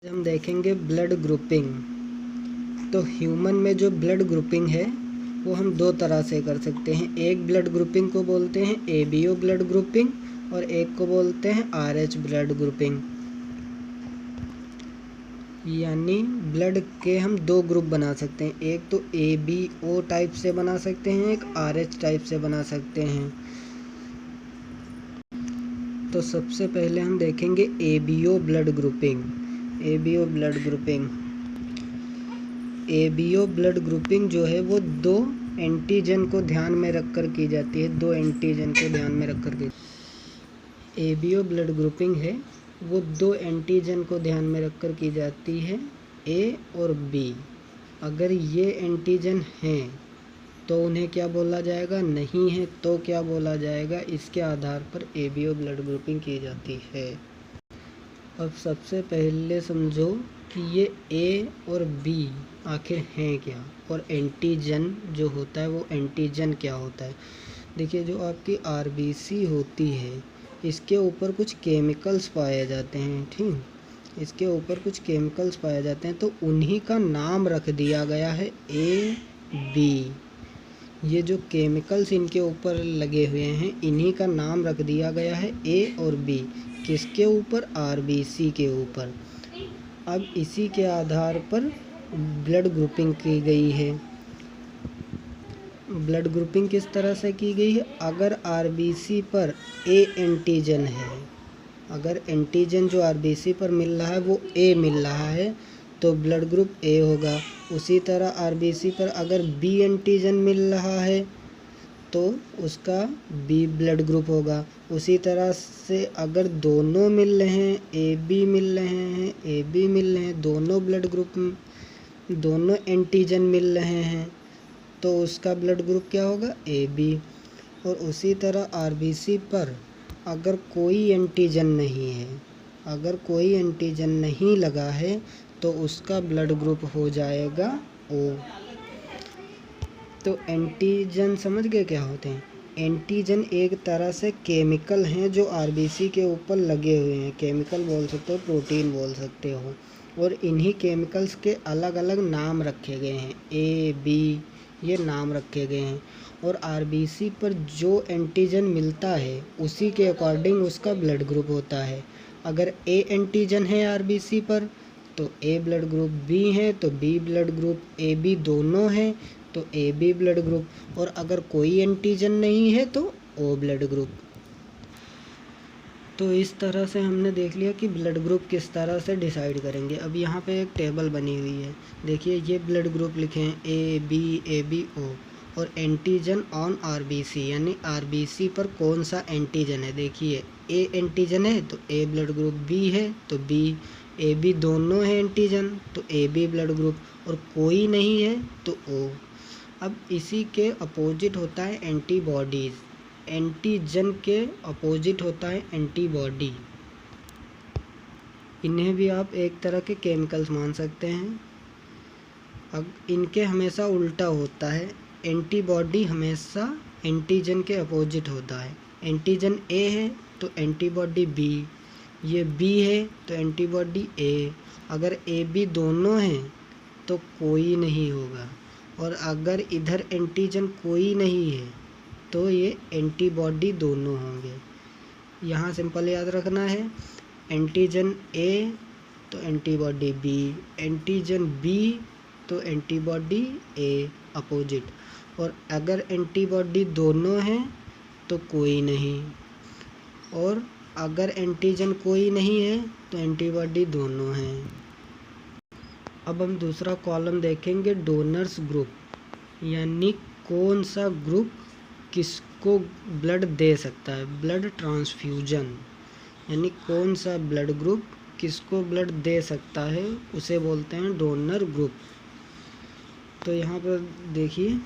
हम देखेंगे blood grouping. तो ह्यूमन में जो ब्लड ग्रुपिंग है वो हम दो तरह से कर सकते हैं। एक ब्लड ग्रुपिंग को बोलते हैं ABO ब्लड ग्रुपिंग और एक को बोलते हैं RH ब्लड ग्रुपिंग। यानी ब्लड के हम दो ग्रुप बना सकते हैं, एक तो ABO टाइप से बना सकते हैं, एक RH टाइप से बना सकते हैं। तो सबसे पहले हम देखेंगे ABO blood grouping. ABO blood grouping ABO blood grouping जो है वो दो एंटीजन को ध्यान में रखकर की जाती है। दो एंटीजन को ध्यान में रखकर के ABO ब्लड ग्रुपिंग है वो दो एंटीजन को ध्यान में रखकर की जाती है, A और B। अगर ये एंटीजन हैं तो उन्हें क्या बोला जाएगा, नहीं है तो क्या बोला जाएगा, इसके आधार पर ABO ब्लड ग्रुपिंग की जाती है। अब सबसे पहले समझो कि ये A और B आखिर हैं क्या, और एंटीजन जो होता है वो एंटीजन क्या होता है। देखिए, जो आपकी RBC होती है इसके ऊपर कुछ केमिकल्स पाए जाते हैं, ठीक, इसके ऊपर कुछ केमिकल्स पाए जाते हैं, तो उन्हीं का नाम रख दिया गया है AB। ये जो केमिकल्स इनके ऊपर लगे हुए हैं इन्हीं का नाम रख दिया गया है A और B। किसके ऊपर, RBC के ऊपर। अब इसी के आधार पर ब्लड ग्रुपिंग की गई है। ब्लड ग्रुपिंग किस तरह से की गई है, अगर RBC पर A एंटीजन है, अगर एंटीजन जो RBC पर मिल रहा है वो A मिल रहा है तो ब्लड ग्रुप A होगा। उसी तरह RBC पर अगर B एंटीजन मिल रहा है तो उसका B ब्लड ग्रुप होगा। उसी तरह से अगर दोनों मिल रहे हैं, AB मिल रहे हैं, AB मिल रहे हैं, दोनों ब्लड ग्रुप, दोनों एंटीजन मिल रहे हैं तो उसका ब्लड ग्रुप क्या होगा, AB। और उसी तरह RBC पर अगर कोई एंटीजन नहीं है, अगर कोई एंटीजन नहीं लगा है तो उसका ब्लड ग्रुप हो जाएगा O। तो एंटीजन समझ गए क्या होते हैं। एंटीजन एक तरह से केमिकल हैं जो RBC के ऊपर लगे हुए हैं। केमिकल बोल सकते हो, प्रोटीन बोल सकते हो, और इन्हीं केमिकल्स के अलग अलग नाम रखे गए हैं, A, B ये नाम रखे गए हैं। और RBC पर जो एंटीजन मिलता है उसी के अकॉर्डिंग उसका ब्लड ग्रुप होता है। अगर A एंटीजन है RBC पर तो A ब्लड ग्रुप, B है तो B ब्लड ग्रुप, AB दोनों हैं तो AB ब्लड ग्रुप, और अगर कोई एंटीजन नहीं है तो O ब्लड ग्रुप। तो इस तरह से हमने देख लिया कि ब्लड ग्रुप किस तरह से डिसाइड करेंगे। अब यहाँ पे एक टेबल बनी हुई है, देखिए ये ब्लड ग्रुप लिखे हैं A, B, AB, O, और एंटीजन ऑन RBC, यानी RBC पर कौन सा एंटीजन है। देखिए A एंटीजन है तो A ब्लड ग्रुप, B है तो B, AB दोनों हैं एंटीजन तो AB ब्लड ग्रुप, और कोई नहीं है तो O। अब इसी के अपोजिट होता है एंटीबॉडीज़। एंटीजन के अपोजिट होता है एंटीबॉडी। इन्हें भी आप एक तरह के केमिकल्स मान सकते हैं। अब इनके हमेशा उल्टा होता है, एंटीबॉडी हमेशा एंटीजन के अपोजिट होता है। एंटीजन A है तो एंटीबॉडी B, ये B है तो एंटीबॉडी A। अगर AB दोनों हैं तो कोई नहीं होगा, और अगर इधर एंटीजन कोई नहीं है तो ये एंटीबॉडी दोनों होंगे। यहाँ सिंपल याद रखना है, एंटीजन A तो एंटीबॉडी B, एंटीजन B तो एंटीबॉडी A अपोजिट, और अगर एंटीबॉडी दोनों हैं तो कोई नहीं, और अगर एंटीजन कोई नहीं है तो एंटीबॉडी दोनों हैं। अब हम दूसरा कॉलम देखेंगे, डोनर्स ग्रुप, यानी कौन सा ग्रुप किसको ब्लड दे सकता है, ब्लड ट्रांसफ्यूजन, यानी कौन सा ब्लड ग्रुप किसको ब्लड दे सकता है उसे बोलते हैं डोनर ग्रुप। तो यहाँ पर देखिए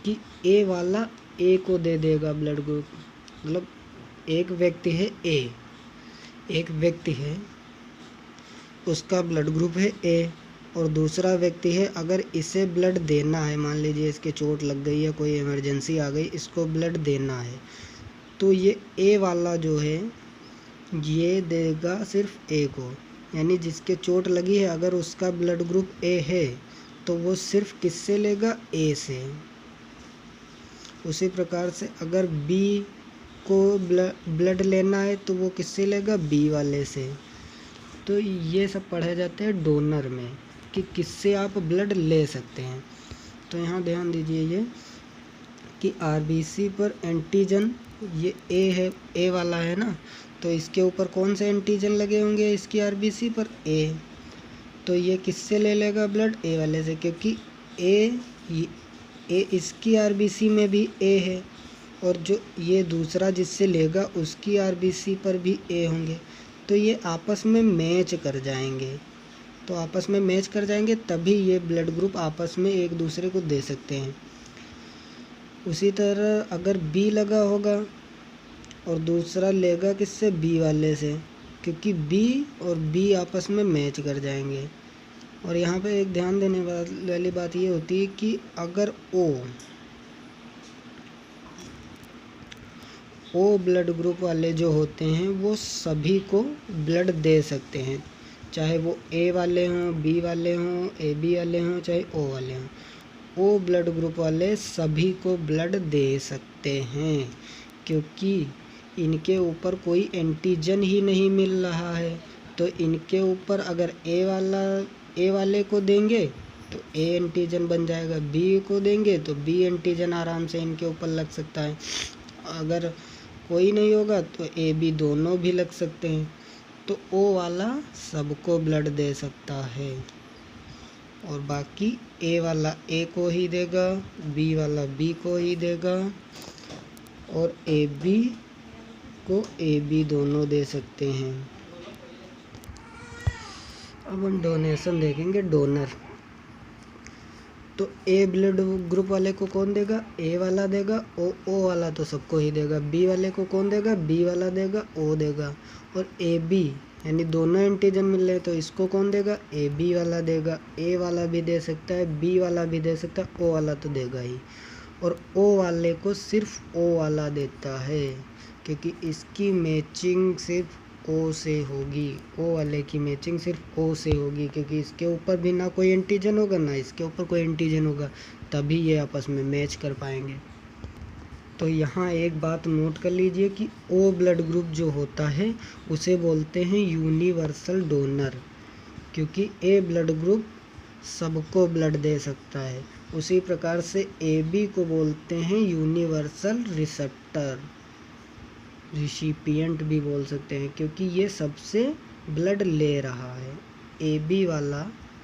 कि A वाला A को दे देगा ब्लड ग्रुप, मतलब एक व्यक्ति है A, एक व्यक्ति है उसका ब्लड ग्रुप है A, और दूसरा व्यक्ति है अगर इसे ब्लड देना है, मान लीजिए इसके चोट लग गई है, कोई इमरजेंसी आ गई, इसको ब्लड देना है, तो ये A वाला जो है ये देगा सिर्फ A को, यानी जिसके चोट लगी है अगर उसका ब्लड ग्रुप ए है तो वो सिर्फ किससे लेगा, ए से। उसी प्रकार से अगर बी को ब्लड लेना है तो वो किससे लेगा, बी वाले से। तो ये सब पढ़े जाते हैं डोनर में कि किससे आप ब्लड ले सकते हैं। तो यहाँ ध्यान दीजिए ये कि आरबीसी पर एंटीजन ये ए है, ए वाला है ना, तो इसके ऊपर कौन से एंटीजन लगे होंगे इसकी आरबीसी पर, ए। तो ये किससे ले लेगा ब्लड, ए वाले से, क्योंकि ए इसकी आरबीसी में भी ए है और जो ये दूसरा जिससे लेगा उसकी आरबीसी पर भी ए होंगे। तो ये आपस में मैच कर जाएंगे, तो आपस में मैच कर जाएंगे तभी ये ब्लड ग्रुप आपस में एक दूसरे को दे सकते हैं। उसी तरह अगर बी लगा होगा और दूसरा लेगा किससे, बी वाले से, क्योंकि बी और बी आपस में मैच कर जाएंगे। और यहाँ पे एक ध्यान देने वाली बात ये होती है कि अगर ओ ब्लड ग्रुप वाले जो होते हैं वो सभी को ब्लड दे सकते हैं, चाहे वो ए वाले हों, बी वाले हों, ए बी वाले हों, चाहे ओ वाले हों। ओ ब्लड ग्रुप वाले सभी को ब्लड दे सकते हैं क्योंकि इनके ऊपर कोई एंटीजन ही नहीं मिल रहा है। तो इनके ऊपर अगर ए वाले को देंगे तो ए एंटीजन बन जाएगा, बी को देंगे तो बी एंटीजन आराम से इनके ऊपर लग सकता है। अगर कोई नहीं होगा तो ए बी दोनों भी लग सकते हैं। तो ओ वाला सबको ब्लड दे सकता है और बाकी ए वाला ए को ही देगा, बी वाला बी को ही देगा और ए बी को ए बी दोनों दे सकते हैं। अब हम डोनेशन देखेंगे, डोनर। तो ए ब्लड ग्रुप वाले को कौन देगा, ए वाला देगा, ओ वाला तो सबको ही देगा। बी वाले को कौन देगा, बी वाला देगा, ओ देगा। और ए बी यानी दोनों एंटीजन मिल रहे हैं तो इसको कौन देगा, ए बी वाला देगा। ए वाला भी दे सकता है, बी वाला भी दे सकता है, ओ वाला तो देगा ही। और ओ वाले को सिर्फ ओ वाला देता है क्योंकि इसकी मैचिंग सिर्फ ओ से होगी। ओ वाले की मैचिंग सिर्फ ओ से होगी क्योंकि इसके ऊपर भी ना कोई एंटीजन होगा ना इसके ऊपर कोई एंटीजन होगा, तभी ये आपस में मैच कर पाएंगे। तो यहाँ एक बात नोट कर लीजिए कि ओ ब्लड ग्रुप जो होता है उसे बोलते हैं यूनिवर्सल डोनर क्योंकि ए ब्लड ग्रुप सबको ब्लड दे सकता है। उसी प्रकार से ए बी को बोलते हैं यूनिवर्सल रिसेप्टर, रिसिपिएंट भी बोल सकते हैं क्योंकि ये सबसे ब्लड ले रहा है। ए बी वाला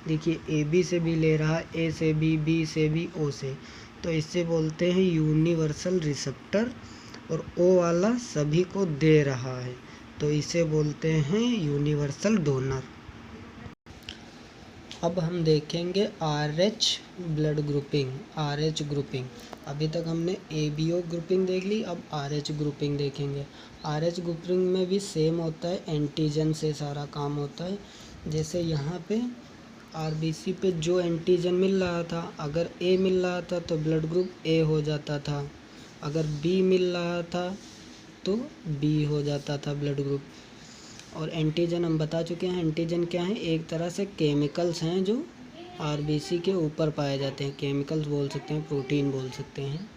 देखिए ए बी से भी ले रहा है, ए से भी, बी से भी, ओ से, तो इससे बोलते हैं यूनिवर्सल रिसेप्टर। और ओ वाला सभी को दे रहा है तो इसे बोलते हैं यूनिवर्सल डोनर। अब हम देखेंगे RH blood grouping, RH grouping. अभी तक हमने ABO ग्रुपिंग देख ली, अब RH ग्रुपिंग देखेंगे। RH ग्रुपिंग में भी सेम होता है, एंटीजन से सारा काम होता है। जैसे यहाँ पे RBC पे जो एंटीजन मिल रहा था, अगर A मिल रहा था तो ब्लड ग्रुप A हो जाता था, अगर B मिल रहा था तो B हो जाता था ब्लड ग्रुप। और एंटीजन हम बता चुके हैं, एंटीजन क्या है, एक तरह से केमिकल्स हैं जो आरबीसी के ऊपर पाए जाते हैं। केमिकल्स बोल सकते हैं, प्रोटीन बोल सकते हैं।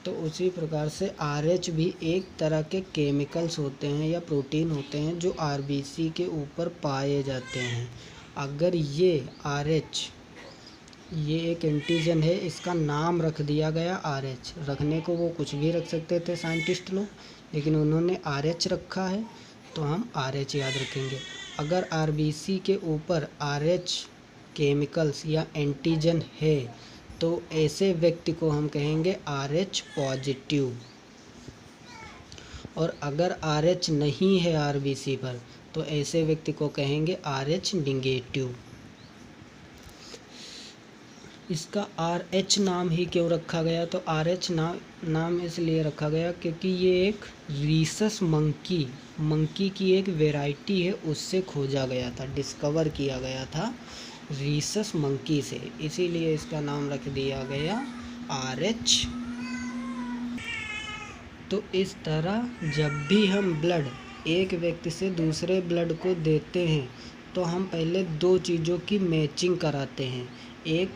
तो उसी प्रकार से RH भी एक तरह के केमिकल्स होते हैं या प्रोटीन होते हैं जो आरबीसी के ऊपर पाए जाते हैं। अगर ये RH ये एक एंटीजन है, इसका नाम रख दिया गया RH, रखने को वो कुछ भी रख सकते थे साइंटिस्ट लोग, लेकिन उन्होंने RH रखा है तो हम RH याद रखेंगे। अगर आरबीसी के ऊपर RH केमिकल्स या एंटीजन है तो ऐसे व्यक्ति को हम कहेंगे RH पॉजिटिव। और अगर RH नहीं है आरबीसी पर तो ऐसे व्यक्ति को कहेंगे RH निगेटिव। इसका RH नाम ही क्यों रखा गया, तो RH नाम इसलिए रखा गया क्योंकि ये एक रीसस मंकी की एक वैरायटी है, उससे खोजा गया था, डिस्कवर किया गया था रीसस मंकी से, इसीलिए इसका नाम रख दिया गया RH। तो इस तरह जब भी हम ब्लड एक व्यक्ति से दूसरे ब्लड को देते हैं तो हम पहले दो चीज़ों की मैचिंग कराते हैं। एक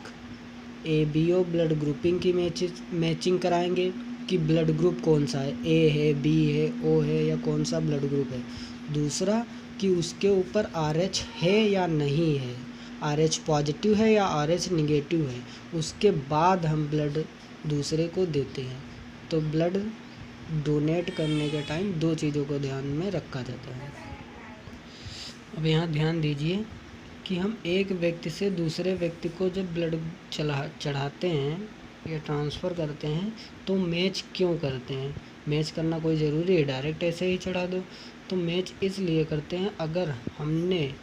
ABO ब्लड ग्रुपिंग की मैचिंग कराएंगे कि ब्लड ग्रुप कौन सा है, A है, B है, O है या कौन सा ब्लड ग्रुप है। दूसरा कि उसके ऊपर RH है या नहीं है, RH पॉजिटिव है या RH निगेटिव है। उसके बाद हम ब्लड दूसरे को देते हैं। तो ब्लड डोनेट करने के टाइम दो चीज़ों को ध्यान में रखा जाता है। अब यहाँ ध्यान दीजिए कि हम एक व्यक्ति से दूसरे व्यक्ति को जब ब्लड चढ़ाते हैं या ट्रांसफ़र करते हैं तो मैच क्यों करते हैं। मैच करना कोई ज़रूरी है डायरेक्ट ऐसे ही चढ़ा दो। तो मैच इसलिए करते हैं, अगर हमने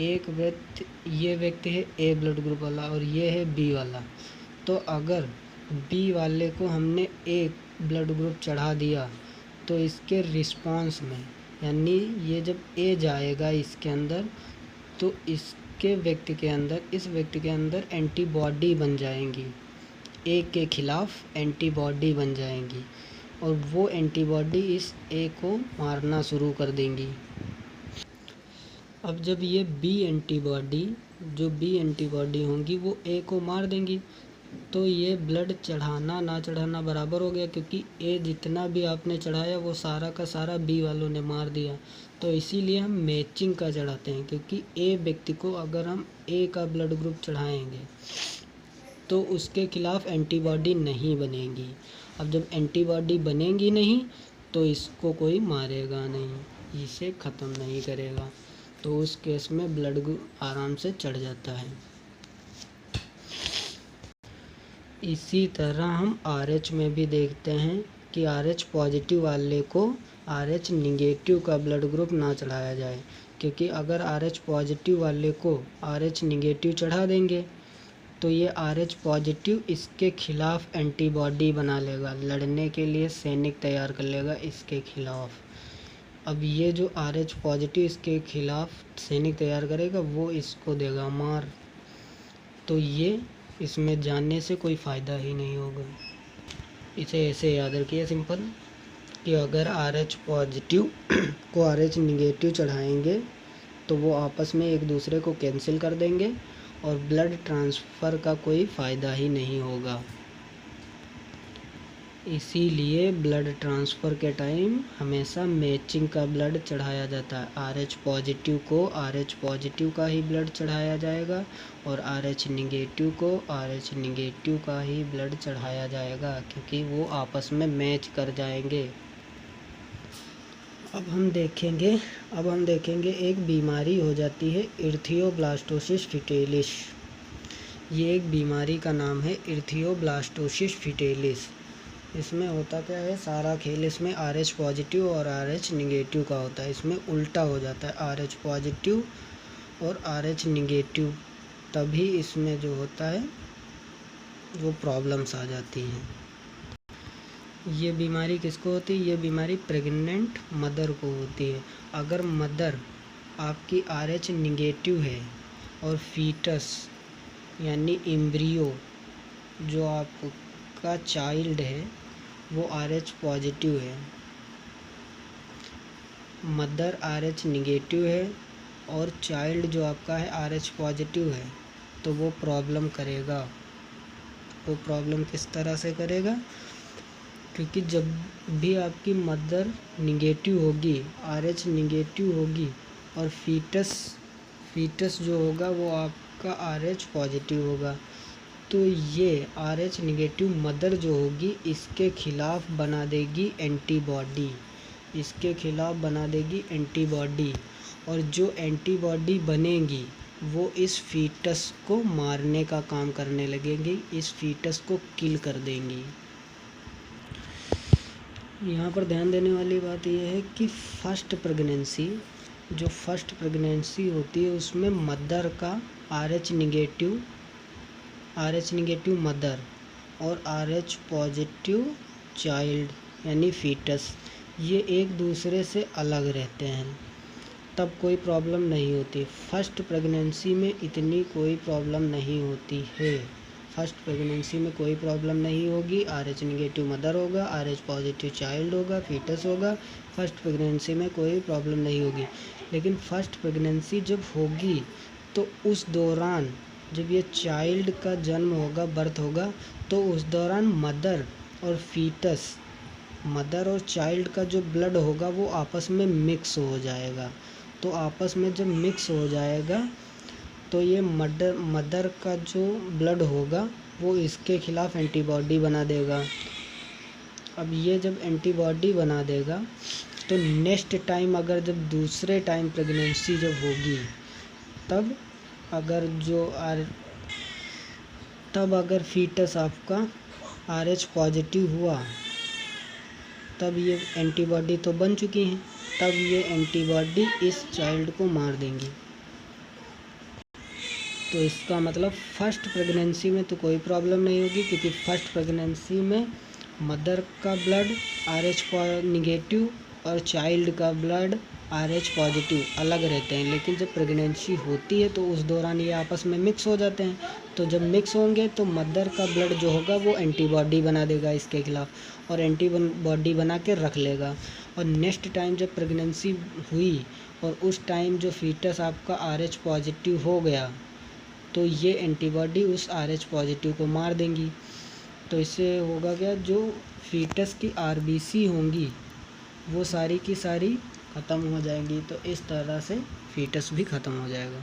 एक व्यक्ति, ये व्यक्ति है A ब्लड ग्रुप वाला और ये है B वाला, तो अगर B वाले को हमने A ब्लड ग्रुप चढ़ा दिया तो इसके रिस्पांस में, यानी ये जब A जाएगा इसके अंदर, तो इसके व्यक्ति के अंदर, इस व्यक्ति के अंदर एंटीबॉडी बन जाएंगी, A के खिलाफ एंटीबॉडी बन जाएंगी और वो एंटीबॉडी इस A को मारना शुरू कर देंगी। अब जब ये B एंटीबॉडी होंगी वो A को मार देंगी, तो ये ब्लड चढ़ाना ना चढ़ाना बराबर हो गया, क्योंकि A जितना भी आपने चढ़ाया वो सारा का सारा B वालों ने मार दिया। तो इसीलिए हम मैचिंग का चढ़ाते हैं, क्योंकि A व्यक्ति को अगर हम A का ब्लड ग्रुप चढ़ाएंगे तो उसके खिलाफ एंटीबॉडी नहीं बनेगी। अब जब एंटीबॉडी बनेगी नहीं तो इसको कोई मारेगा नहीं, इसे ख़त्म नहीं करेगा, तो उस केस में ब्लड ग्रुप आराम से चढ़ जाता है। इसी तरह हम RH में भी देखते हैं कि RH पॉजिटिव वाले को RH निगेटिव का ब्लड ग्रुप ना चढ़ाया जाए, क्योंकि अगर RH पॉजिटिव वाले को RH निगेटिव चढ़ा देंगे तो ये RH पॉजिटिव इसके खिलाफ एंटीबॉडी बना लेगा, लड़ने के लिए सैनिक तैयार कर लेगा इसके खिलाफ। अब ये जो RH पॉजिटिव इसके खिलाफ सैनिक तैयार करेगा वो इसको देगा मार, तो ये इसमें जानने से कोई फ़ायदा ही नहीं होगा। इसे ऐसे याद रखिए सिंपल, कि अगर RH पॉजिटिव को RH निगेटिव चढ़ाएंगे तो वो आपस में एक दूसरे को कैंसिल कर देंगे और ब्लड ट्रांसफ़र का कोई फ़ायदा ही नहीं होगा। इसीलिए ब्लड ट्रांसफ़र के टाइम हमेशा मैचिंग का ब्लड चढ़ाया जाता है। RH पॉजिटिव को RH पॉजिटिव का ही ब्लड चढ़ाया जाएगा और RH निगेटिव को RH निगेटिव का ही ब्लड चढ़ाया जाएगा, क्योंकि वो आपस में मैच कर जाएंगे। अब हम देखेंगे एक बीमारी हो जाती है इरिथ्रोब्लास्टोसिस फिटेलिस। ये एक बीमारी का नाम है इरिथ्रोब्लास्टोसिस फिटेलिस। इसमें होता क्या है, सारा खेल इसमें RH पॉजिटिव और RH निगेटिव का होता है। इसमें उल्टा हो जाता है, RH पॉजिटिव और RH निगेटिव, तभी इसमें जो होता है वो प्रॉब्लम्स आ जाती हैं। ये बीमारी किसको होती है? ये बीमारी प्रेग्नेंट मदर को होती है। अगर मदर आपकी RH निगेटिव है और फीटस यानी एम्ब्रियो जो आपका चाइल्ड है वो RH पॉजिटिव है, मदर RH निगेटिव है और चाइल्ड जो आपका है RH पॉजिटिव है, तो वो प्रॉब्लम करेगा। वो प्रॉब्लम किस तरह से करेगा? क्योंकि जब भी आपकी मदर निगेटिव होगी, RH निगेटिव होगी और फीटस जो होगा वो आपका RH पॉजिटिव होगा, तो ये RH निगेटिव मदर जो होगी इसके खिलाफ बना देगी एंटीबॉडी, और जो एंटीबॉडी बनेगी वो इस फीटस को मारने का काम करने लगेंगी, इस फीटस को किल कर देंगी। यहाँ पर ध्यान देने वाली बात यह है कि फर्स्ट प्रेगनेंसी होती है उसमें मदर का RH निगेटिव मदर और RH पॉजिटिव चाइल्ड यानी फीटस, ये एक दूसरे से अलग रहते हैं, तब कोई प्रॉब्लम नहीं होती। फर्स्ट प्रेगनेंसी में इतनी कोई प्रॉब्लम नहीं होती है, फर्स्ट प्रेगनेंसी में कोई प्रॉब्लम नहीं होगी। RH निगेटिव मदर होगा, RH पॉजिटिव चाइल्ड होगा, फीटस होगा। फर्स्ट प्रेगनेंसी में कोई प्रॉब्लम नहीं होगी। लेकिन फर्स्ट प्रेगनेंसी जब होगी तो उस दौरान जब ये चाइल्ड का जन्म होगा, बर्थ होगा, तो उस दौरान मदर और चाइल्ड का जो ब्लड होगा वो आपस में मिक्स हो जाएगा। तो आपस में जब मिक्स हो जाएगा तो ये मदर का जो ब्लड होगा वो इसके खिलाफ एंटीबॉडी बना देगा। अब ये जब एंटीबॉडी बना देगा तो नेक्स्ट टाइम अगर जब दूसरे टाइम प्रेगनेंसी जब होगी तब अगर फीटस आपका RH पॉजिटिव हुआ तब ये एंटीबॉडी तो बन चुकी हैं, तब ये एंटीबॉडी इस चाइल्ड को मार देंगी। तो इसका मतलब फर्स्ट प्रेगनेंसी में तो कोई प्रॉब्लम नहीं होगी, क्योंकि फर्स्ट प्रेगनेंसी में मदर का ब्लड RH निगेटिव और चाइल्ड का ब्लड RH पॉजिटिव अलग रहते हैं। लेकिन जब प्रेगनेंसी होती है तो उस दौरान ये आपस में मिक्स हो जाते हैं। तो जब मिक्स होंगे तो मदर का ब्लड जो होगा वो एंटीबॉडी बना देगा इसके खिलाफ और एंटीबॉडी बना के रख लेगा। और नेक्स्ट टाइम जब प्रेगनेंसी हुई और उस टाइम जो फीटस आपका RH पॉजिटिव हो गया तो ये एंटीबॉडी उस RH पॉजिटिव को मार देंगी। तो इससे होगा क्या, जो फीटस की RBC होंगी वो सारी की सारी ख़त्म हो जाएंगी। तो इस तरह से फीटस भी ख़त्म हो जाएगा।